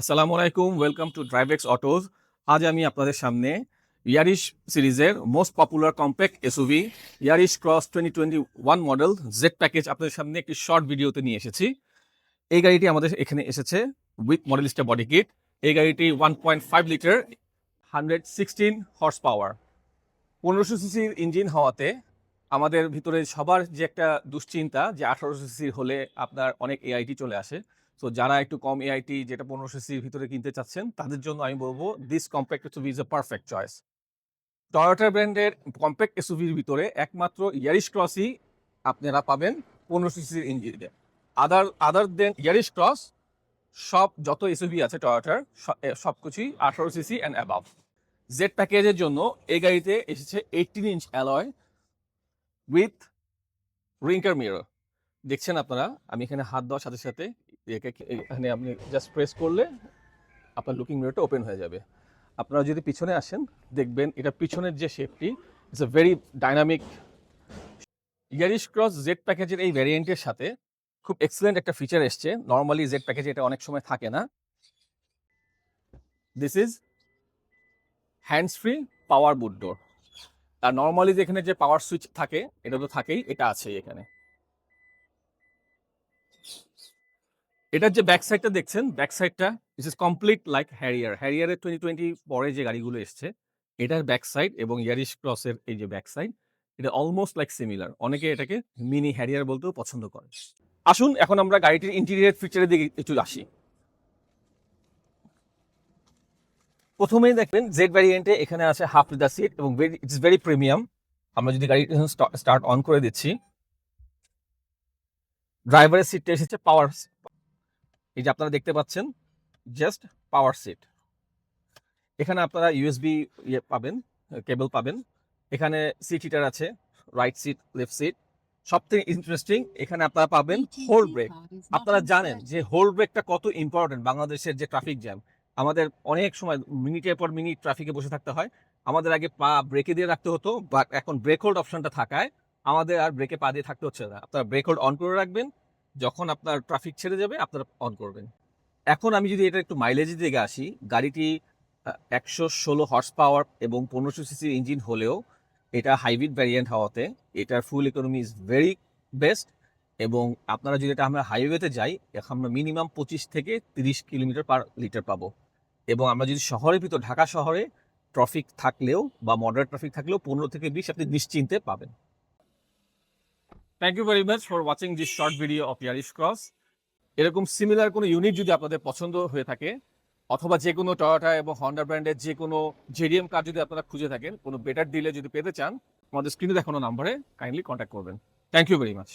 আসসালামু আলাইকুম, welcome to ড্রাইভেক্স autos. আজ আমি আপনাদের সামনে ইয়ারিশ সিরিজের most popular compact SUV ইয়ারিশ cross 2021 model Z package আপনাদের সামনে একটি শর্ট ভিডিওতে নিয়ে এসেছি। এই গাড়িটি আমাদের এখানে এসেছে উইথ মডেলিস্টা বডি কিট। এই গাড়িটি 1.5 লিটার 116 হর্স পাওয়ার 1500 সিসির ইঞ্জিন হওয়াতে আমাদের ভিতরে সবার যে একটা দুশ্চিন্তা যে 1800 সিসির হলে আপনার অনেক এআইটি চলে আসে। সো যারা একটু কম এআইটি যেটা 1500 সিসির ভিতরে কিনতে চাচ্ছেন তাদের জন্য আমি বলবো this compact SUV is a perfect choice. Toyota ব্র্যান্ডের কম্প্যাক্ট এসইউভির ভিতরে একমাত্র ইয়ারিশ ক্রসই আপনারা পাবেন 1500 সিসির ইঞ্জিনে। আদার দেন ইয়ারিশ ক্রস সব যত এসইউভি আছে টয়োটার সবকিছুই 1800 সিসি অ্যান্ড অ্যাবাভ। জেড প্যাকেজের জন্য এই গাড়িতে এসেছে 18 ইঞ্চ অ্যালয় উইথ রিঙ্কার মিরর। দেখছেন আপনারা, আমি এখানে হাত দেওয়ার সাথে সাথে এখানে আপনি জাস্ট প্রেস করলে আপনার লুকিং মিররটা ওপেন হয়ে যাবে। আপনারা যদি পিছনে আসেন দেখবেন এটা পিছনের যে শেপটি it's a very dynamic. Yaris Cross Z প্যাকেজের এই ভ্যারিয়েন্টের সাথে খুব এক্সেলেন্ট একটা ফিচার এসছে, নর্মালি জেড প্যাকেজে এটা অনেক সময় থাকে না। This is hands free power boot door. আর নর্মালি যেখানে যে পাওয়ার সুইচ থাকে এটা তো থাকেই, এটা আছে এখানে। এটার যে ব্যাক সাইডটা দেখছেন, ব্যাক সাইডটা দিস ইজ কমপ্লিট লাইক হ্যারিয়ারের 2020 পরে যে গাড়িগুলো এসছে এটার ব্যাক সাইড এবং ইয়ারিশ ক্রসের এই যে ব্যাক সাইড এটা অলমোস্ট লাইক সিমিলার। অনেকে এটাকে মিনি হ্যারিয়ার বলতেও পছন্দ করে। আসুন এখন আমরা গাড়িটির ইন্টেরিয়র ফিচারের দিকে একটু আসি। প্রথমেই দেখবেন জেড ভ্যারিয়েন্টে এখানে আছে হাফ লেদার সিট এবং ইটস ভেরি প্রিমিয়াম। আমরা যদি গাড়ি স্টার্ট অন করে দিচ্ছি, ড্রাইভারের সিটটা এসেছে পাওয়ার। এই যে আপনারা দেখতে পাচ্ছেন জাস্ট পাওয়ার সিট। এখানে আপনারা ইউএসবি পাবেন, কেবল পাবেন। এখানে সিট হিটার আছে, রাইট সিট লেফট সিট। সবথেকে ইন্টারেস্টিং এখানে আপনারা পাবেন হোল্ড ব্রেক। আপনারা জানেন যে হোল্ড ব্রেকটা কত ইম্পর্টেন্ট। বাংলাদেশের যে ট্রাফিক জ্যাম, আমাদের অনেক সময় মিনিটের পর মিনিট ট্রাফিকে বসে থাকতে হয়। আমাদের আগে পা ব্রেকে দিয়ে রাখতে হতো, বাট এখন ব্রেক হোল্ড অপশনটা থাকায় আমাদের আর ব্রেকে পা দিয়ে থাকতে হচ্ছে না। আপনারা ব্রেক হোল্ড অন করে রাখবেন, যখন আপনার ট্রাফিক ছেড়ে যাবে আপনারা অন করবেন। এখন আমি যদি এটা একটু মাইলেজের দিকে আসি, গাড়িটি 116 হর্স পাওয়ার এবং 1500 সিসির ইঞ্জিন হলেও এটা হাইব্রিড ভ্যারিয়েন্ট হওয়াতে এটার ফুল ইকোনমি ইজ ভেরি বেস্ট। এবং আপনারা যদি এটা আমরা হাইওয়েতে যাই, এখন আমরা মিনিমাম 25 থেকে 30 কিলোমিটার পার লিটার পাবো। এবং আমরা যদি শহরের ভিতর ঢাকা শহরে ট্রাফিক থাকলেও বা মডারেট ট্রাফিক থাকলেও 15 থেকে 20 আপনি নিশ্চিন্তে পাবেন। Thank you very much for watching this short video of Irish cross. এরকম সিমিলার কোনো ইউনিট যদি আপনাদের পছন্দ হয়ে থাকে, অথবা যে কোনো টয়োটা এবং হন্ডা ব্র্যান্ডের যে কোনো জেডিএম কার যদি আপনারা খুঁজে থাকেন, কোনো বেটার ডিলে যদি পেতে চান, আমাদের স্ক্রিনে দেখানো নাম্বারে কাইন্ডলি কন্ট্যাক্ট করবেন। Thank you very much.